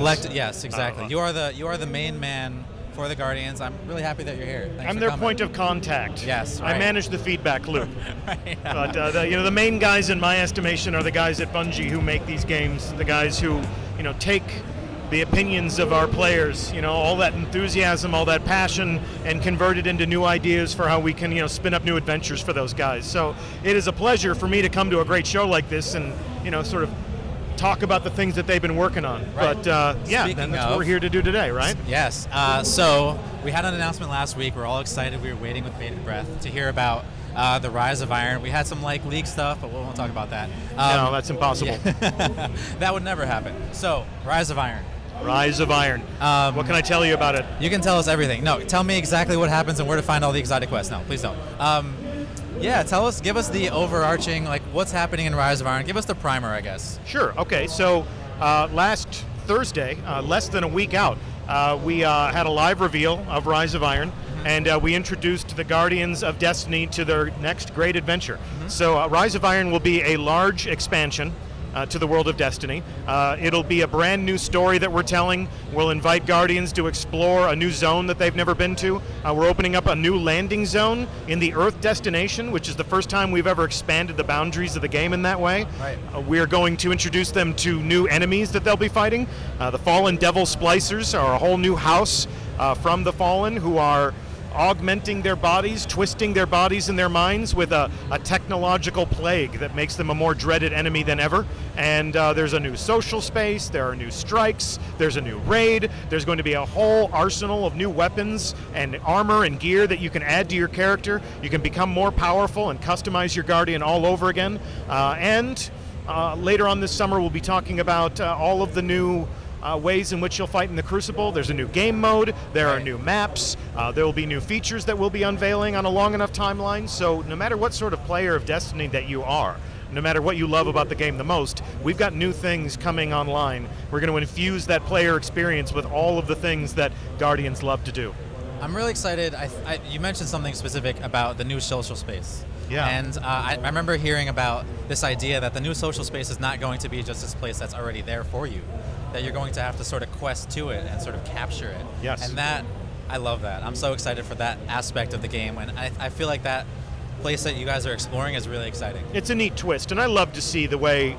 Yes, exactly. You are the main man for the Guardians. I'm really happy that you're here. Thanks I'm for their coming. point of contact. Yes, right. I manage the feedback loop. Right. But the main guys in my estimation are the guys at Bungie who make these games, the guys who take the opinions of our players, all that enthusiasm, all that passion, and convert it into new ideas for how we can spin up new adventures for those guys. So it is a pleasure for me to come to a great show like this and sort of talk about the things that they've been working on. Right. But then that's what we're here to do today, right? Yes. So we had an announcement last week. We're all excited. We were waiting with bated breath to hear about the Rise of Iron. We had some leak stuff, but we won't talk about that. No, that's impossible. Yeah. That would never happen. So Rise of Iron. Rise of Iron. What can I tell you about it? You can tell us everything. No, tell me exactly what happens and where to find all the exotic quests. No, please don't. Give us the overarching, what's happening in Rise of Iron. Give us the primer, I guess. Sure. Okay. So last Thursday, less than a week out, we had a live reveal of Rise of Iron, and we introduced the Guardians of Destiny to their next great adventure. So Rise of Iron will be a large expansion to the world of Destiny. It'll be a brand new story that we're telling. We'll invite Guardians to explore a new zone that they've never been to. We're opening up a new landing zone in the Earth destination, which is the first time we've ever expanded the boundaries of the game in that way. Right. We're going to introduce them to new enemies that they'll be fighting. The Fallen Devil Splicers are a whole new house from the Fallen who are augmenting their bodies, twisting their bodies and their minds with a technological plague that makes them a more dreaded enemy than ever. And there's a new social space, there are new strikes, there's a new raid, there's going to be a whole arsenal of new weapons and armor and gear that you can add to your character. You can become more powerful and customize your Guardian all over again. And later on this summer we'll be talking about all of the new ways in which you'll fight in the Crucible. There's a new game mode, there are new maps, there will be new features that we'll be unveiling on a long enough timeline. So no matter what sort of player of Destiny that you are, no matter what you love about the game the most, we've got new things coming online. We're going to infuse that player experience with all of the things that Guardians love to do. I'm really excited. You mentioned something specific about the new social space. Yeah. And I remember hearing about this idea that the new social space is not going to be just this place that's already there for you, that you're going to have to sort of quest to it and sort of capture it. Yes. And I love that. I'm so excited for that aspect of the game, and I feel like that place that you guys are exploring is really exciting. It's a neat twist, and I love to see the way,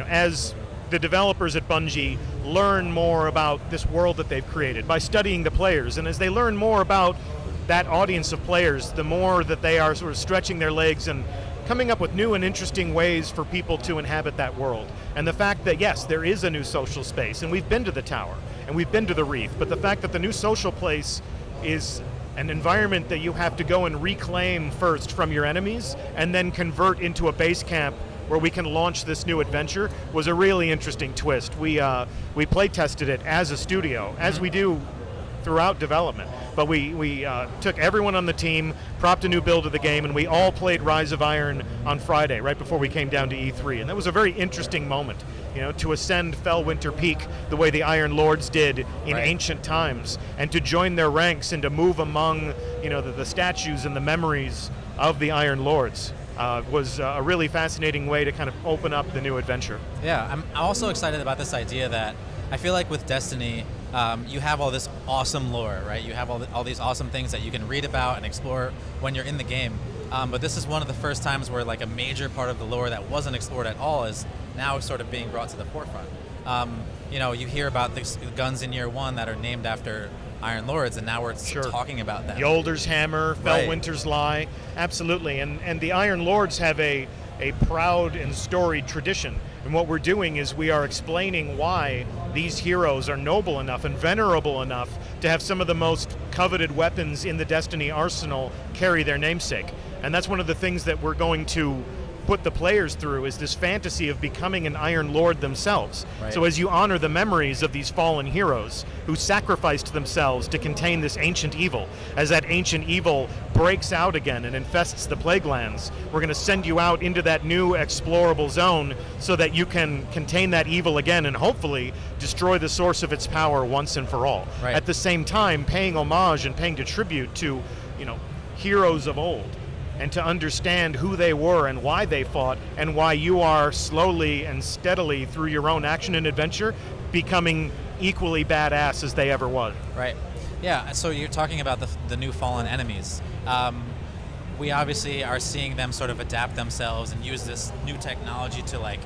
as the developers at Bungie learn more about this world that they've created by studying the players, and as they learn more about that audience of players, the more that they are sort of stretching their legs and coming up with new and interesting ways for people to inhabit that world. And the fact that, yes, there is a new social space, and we've been to the Tower, and we've been to the Reef, but the fact that the new social place is an environment that you have to go and reclaim first from your enemies, and then convert into a base camp where we can launch this new adventure was a really interesting twist. We play tested it as a studio, as we do throughout development. But we took everyone on the team, propped a new build of the game, and we all played Rise of Iron on Friday, right before we came down to E3. And that was a very interesting moment, to ascend Fellwinter Peak the way the Iron Lords did in ancient times, and to join their ranks and to move among, the statues and the memories of the Iron Lords. Was a really fascinating way to kind of open up the new adventure. Yeah, I'm also excited about this idea that I feel like with Destiny, you have all this awesome lore, right? You have all these awesome things that you can read about and explore when you're in the game. But this is one of the first times where a major part of the lore that wasn't explored at all is now sort of being brought to the forefront. You hear about the guns in Year One that are named after Iron Lords, and now we're talking about that. Yolder's Hammer, Fellwinter's Lie, absolutely. And the Iron Lords have a proud and storied tradition. And what we're doing is we are explaining why these heroes are noble enough and venerable enough to have some of the most coveted weapons in the Destiny arsenal carry their namesake. And that's one of the things that we're going to put the players through, is this fantasy of becoming an Iron Lord themselves. Right. So as you honor the memories of these fallen heroes who sacrificed themselves to contain this ancient evil, as that ancient evil breaks out again and infests the Plague Lands, we're going to send you out into that new explorable zone so that you can contain that evil again and hopefully destroy the source of its power once and for all. Right. At the same time, paying homage and paying tribute to, heroes of old, and to understand who they were and why they fought, and why you are slowly and steadily through your own action and adventure becoming equally badass as they ever was. Right. Yeah. So you're talking about the new fallen enemies. We obviously are seeing them sort of adapt themselves and use this new technology to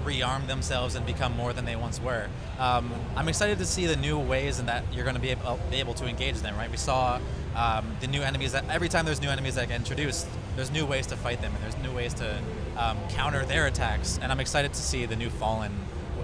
rearm themselves and become more than they once were. I'm excited to see the new ways in that you're going to be able to engage them. Right. We saw the new enemies that every time there's new enemies that get introduced, there's new ways to fight them and there's new ways to counter their attacks. And I'm excited to see the new fallen.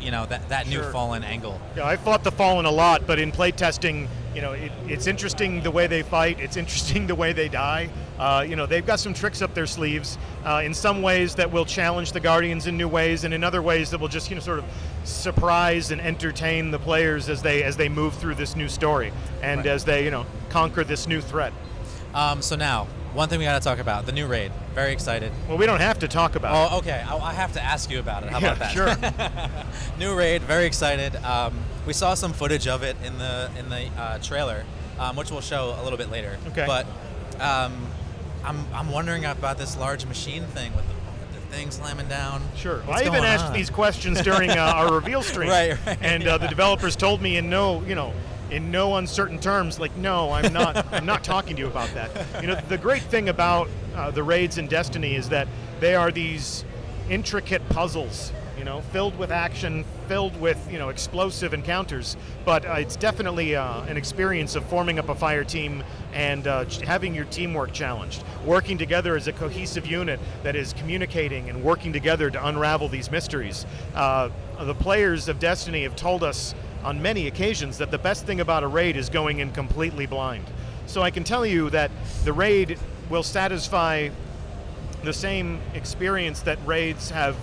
That new fallen angle. Yeah, I fought the fallen a lot, but in playtesting, it's interesting the way they fight. It's interesting the way they die. They've got some tricks up their sleeves. In some ways that will challenge the Guardians in new ways, and in other ways that will just sort of surprise and entertain the players as they move through this new story and as they conquer this new threat. So now, one thing we got to talk about, the new raid. Very excited. Well, we don't have to talk about it. Oh, okay. I have to ask you about it. How about that? Sure. New raid. Very excited. We saw some footage of it in the trailer, which we'll show a little bit later. Okay. But I'm wondering about this large machine thing with the thing slamming down. Sure. Well, I even asked these questions during our reveal stream. Right. And the developers told me in no uncertain terms, no, I'm not talking to you about that. The great thing about the raids in Destiny is that they are these intricate puzzles, filled with action, filled with, explosive encounters. But it's definitely an experience of forming up a fire team and having your teamwork challenged, working together as a cohesive unit that is communicating and working together to unravel these mysteries. The players of Destiny have told us on many occasions that the best thing about a raid is going in completely blind. So I can tell you that the raid will satisfy the same experience that raids have,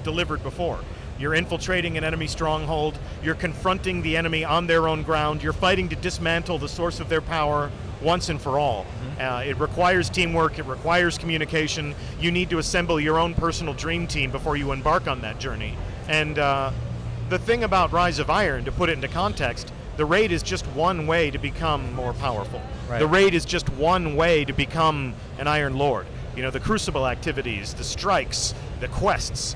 delivered before. You're infiltrating an enemy stronghold, you're confronting the enemy on their own ground, you're fighting to dismantle the source of their power once and for all. It requires teamwork, it requires communication. You need to assemble your own personal dream team before you embark on that journey. And the thing about Rise of Iron, to put it into context, the raid is just one way to become more powerful. Right. The raid is just one way to become an Iron Lord. The Crucible activities, the strikes, the quests,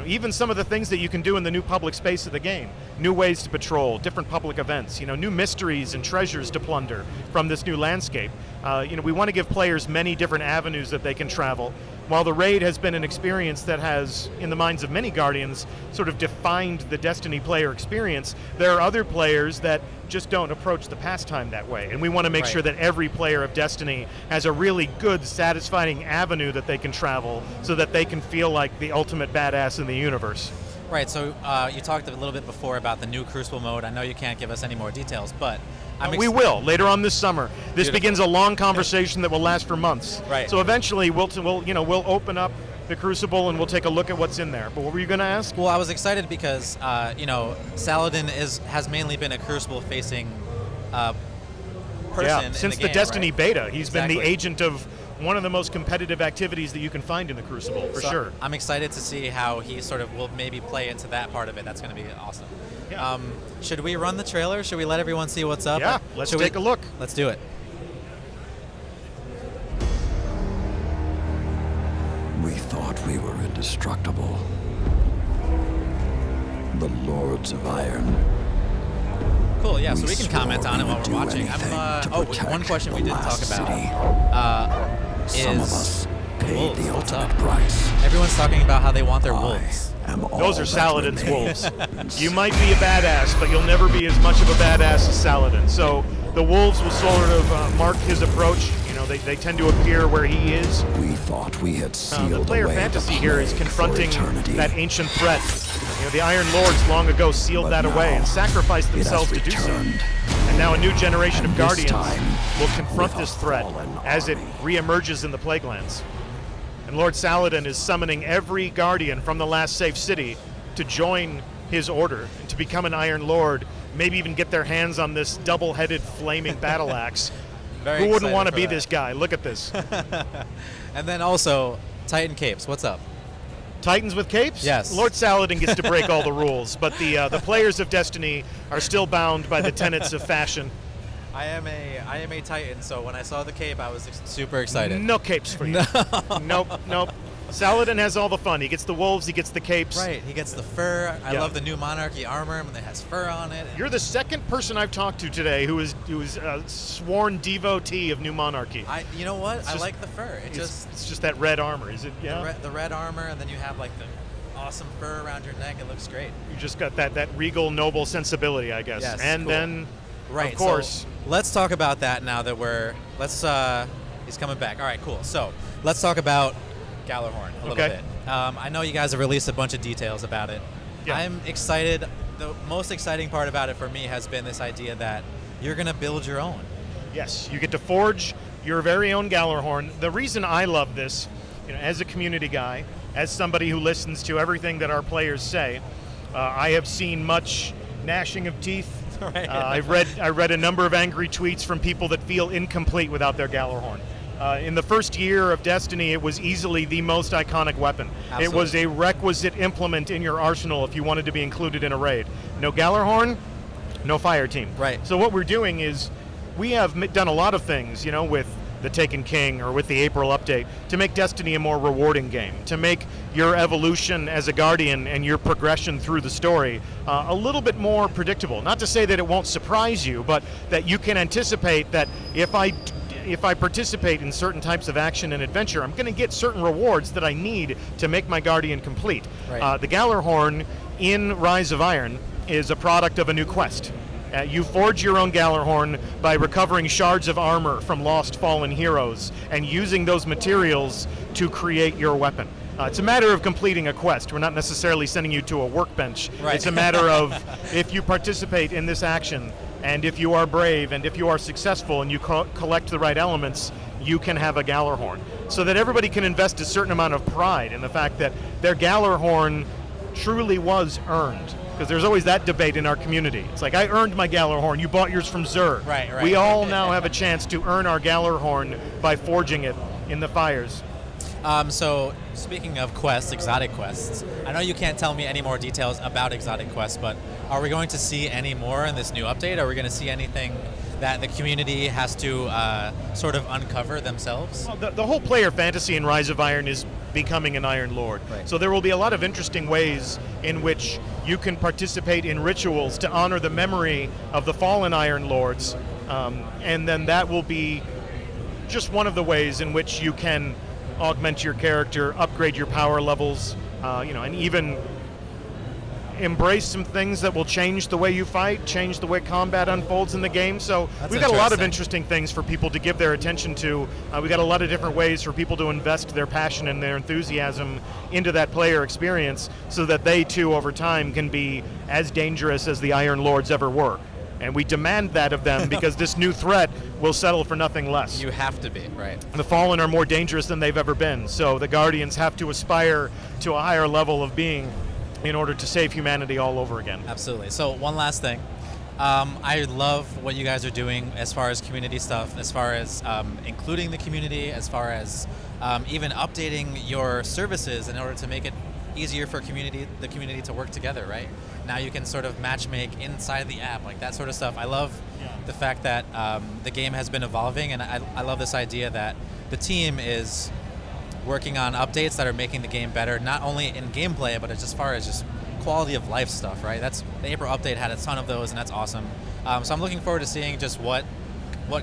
even some of the things that you can do in the new public space of the game. New ways to patrol, different public events, new mysteries and treasures to plunder from this new landscape. We want to give players many different avenues that they can travel. While the raid has been an experience that has, in the minds of many Guardians, sort of defined the Destiny player experience, there are other players that just don't approach the pastime that way. And we want to make sure that every player of Destiny has a really good, satisfying avenue that they can travel so that they can feel like the ultimate badass in the universe. Right, so you talked a little bit before about the new Crucible Mode. I know you can't give us any more details, but we will later on this summer. This begins a long conversation that will last for months. Right. So eventually we'll open up the Crucible and we'll take a look at what's in there. But what were you going to ask? Well, I was excited because Saladin has mainly been a Crucible facing person since in the game, Destiny right? beta. He's been the Exactly. agent of one of the most competitive activities that you can find in the Crucible, for sure. I'm excited to see how he sort of will maybe play into that part of it. That's going to be awesome. Yeah. Should we run the trailer? Should we let everyone see what's up? Yeah, let's take a look. Let's do it. We thought we were indestructible. The Lords of Iron. Cool, yeah, so We we can swore comment on it we while would we're do watching. anything to One protect question we the didn't talk last about Some of is us paid wolves. the What's ultimate up? price. Everyone's talking about how they want their wolves. I am all Those are that Saladin's remains. wolves. You might be a badass, but you'll never be as much of a badass as Saladin. So the wolves will sort of mark his approach. They tend to appear where he is. We thought we had sealed The player away fantasy the here is plague confronting for eternity. that ancient threat. The Iron Lords long ago sealed But that away now and sacrificed it has themselves to do so. returned. And now a new generation of And this Guardians time will confront with a this threat fallen as it army. reemerges in the Plaguelands. And Lord Saladin is summoning every Guardian from the last safe city to join his order and to become an Iron Lord, maybe even get their hands on this double-headed flaming battle axe. Very Who wouldn't excited want to for be that. this guy? Look at this. And then also, Titan Capes, what's up? Titans with capes? Yes. Lord Saladin gets to break all the rules, but the players of Destiny are still bound by the tenets of fashion. I am a Titan, so when I saw the cape, I was super excited. No capes for you. Nope. Saladin has all the fun. He gets the wolves, he gets the capes. Right, he gets the fur. I Yeah. love the new Monarchy armor that has fur on it. You're the second person I've talked to today who is a sworn devotee of New Monarchy. You know what? I just- like the fur. It's just that red armor, is it? Yeah. The red armor, and then you have like the awesome fur around your neck. It looks great. You just got that regal, noble sensibility, I guess. Yes, and cool. then, Right. of course, So let's talk about that now that he's coming back. All right, cool. So let's talk about Gallarhorn a little Okay. bit. I know you guys have released a bunch of details about it. Yeah. I'm excited. The most exciting part about it for me has been this idea that you're going to build your own. yes, you get to forge your very own Gallarhorn. The reason I love this, as a community guy, as somebody who listens to everything that our players say, I have seen much gnashing of teeth. Right. I read a number of angry tweets from people that feel incomplete without their Gallarhorn. In the first year of Destiny, it was easily the most iconic weapon. Absolutely. It was a requisite implement in your arsenal if you wanted to be included in a raid. No Gallarhorn, no fire team. Right. So what we're doing is we have done a lot of things, with the Taken King or with the April update to make Destiny a more rewarding game, to make your evolution as a Guardian and your progression through the story a little bit more predictable. Not to say that it won't surprise you, but that you can anticipate that if I participate in certain types of action and adventure, I'm going to get certain rewards that I need to make my Guardian complete. Right. The Gallarhorn in Rise of Iron is a product of a new quest. You forge your own Gallarhorn by recovering shards of armor from lost fallen heroes and using those materials to create your weapon. It's a matter of completing a quest. We're not necessarily sending you to a workbench. Right. It's a matter of if you participate in this action, and if you are brave, and if you are successful, and you collect the right elements, you can have a Gallarhorn. So that everybody can invest a certain amount of pride in the fact that their Gallarhorn truly was earned. Because there's always that debate in our community. It's like, I earned my Gallarhorn, you bought yours from Xur. Right. We all now have a chance to earn our Gallarhorn by forging it in the fires. So speaking of quests, exotic quests, I know you can't tell me any more details about exotic quests, but are we going to see any more in this new update? Are we going to see anything that the community has to sort of uncover themselves? Well, the whole player fantasy in Rise of Iron is becoming an Iron Lord. Right. So there will be a lot of interesting ways in which you can participate in rituals to honor the memory of the fallen Iron Lords, and then that will be just one of the ways in which you can augment your character, upgrade your power levels, and even embrace some things that will change the way you fight, change the way combat unfolds in the game. So That's we've got a lot of interesting. interesting things for people to give their attention to. We've got a lot of different ways for people to invest their passion and their enthusiasm into that player experience so that they too over time can be as dangerous as the Iron Lords ever were. And we demand that of them because this new threat will settle for nothing less. You have to be, right? The Fallen are more dangerous than they've ever been, so the Guardians have to aspire to a higher level of being in order to save humanity all over again. Absolutely. So one last thing. I love what you guys are doing as far as community stuff, as far as including the community, as far as even updating your services in order to make it easier for the community to work together, right? Now you can sort of matchmake inside the app, like that sort of stuff. I love the fact that the game has been evolving, and I love this idea that the team is working on updates that are making the game better, not only in gameplay, but as far as just quality of life stuff, right? The April update had a ton of those, and that's awesome. So I'm looking forward to seeing just what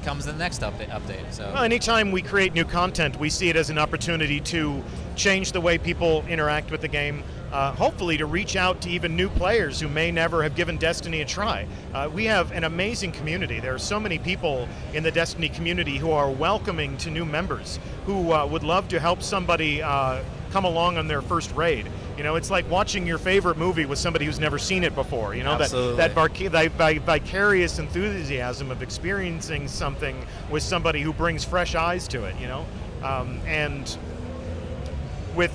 comes in the next update. So Well, anytime we create new content, we see it as an opportunity to change the way people interact with the game, hopefully to reach out to even new players who may never have given Destiny a try. We have an amazing community. There are so many people in the Destiny community who are welcoming to new members, who would love to help somebody come along on their first raid. It's like watching your favorite movie with somebody who's never seen it before. Absolutely. that vicarious enthusiasm of experiencing something with somebody who brings fresh eyes to it. And with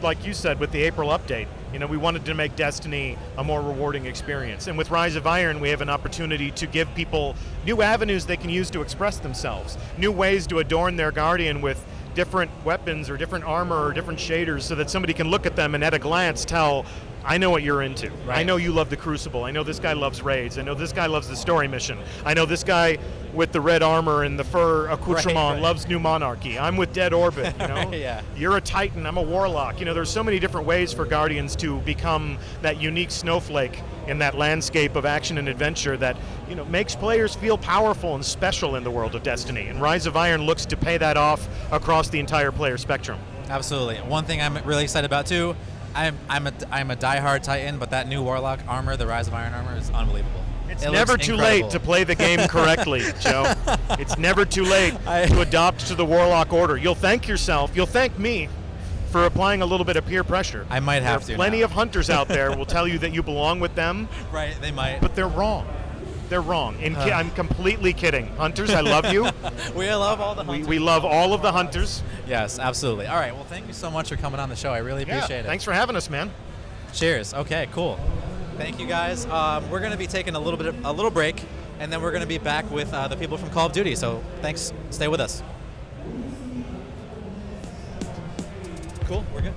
like you said, with the April update, we wanted to make Destiny a more rewarding experience. And with Rise of Iron, we have an opportunity to give people new avenues they can use to express themselves, new ways to adorn their Guardian with different weapons or different armor or different shaders so that somebody can look at them and at a glance tell I know what you're into. Right. I know you love the Crucible. I know this guy loves raids. I know this guy loves the story mission. I know this guy with the red armor and the fur accoutrement Right. loves New Monarchy. I'm with Dead Orbit, you know? Yeah. You're a Titan, I'm a Warlock. You know, there's so many different ways for Guardians to become that unique snowflake in that landscape of action and adventure that, you know, makes players feel powerful and special in the world of Destiny. And Rise of Iron looks to pay that off across the entire player spectrum. Absolutely. One thing I'm really excited about too, I'm a diehard Titan, but that new Warlock armor, the Rise of Iron armor, is unbelievable. It's It never looks too incredible. late to play the game correctly, Joe. It's never too late to adopt to the Warlock Order. You'll thank yourself, you'll thank me for applying a little bit of peer pressure. I might have There to are plenty now. of hunters out there will tell you that you belong with them, Right, they might. but they're wrong. They're wrong. And I'm completely kidding. Hunters, I love you. We love all the hunters. We love all of the hunters. Yes, absolutely. All right, well, thank you so much for coming on the show. I really appreciate it. Thanks for having us, man. Cheers. Okay, cool. Thank you, guys. We're going to be taking a little break, and then we're going to be back with the people from Call of Duty. So thanks. Stay with us. Cool. We're good.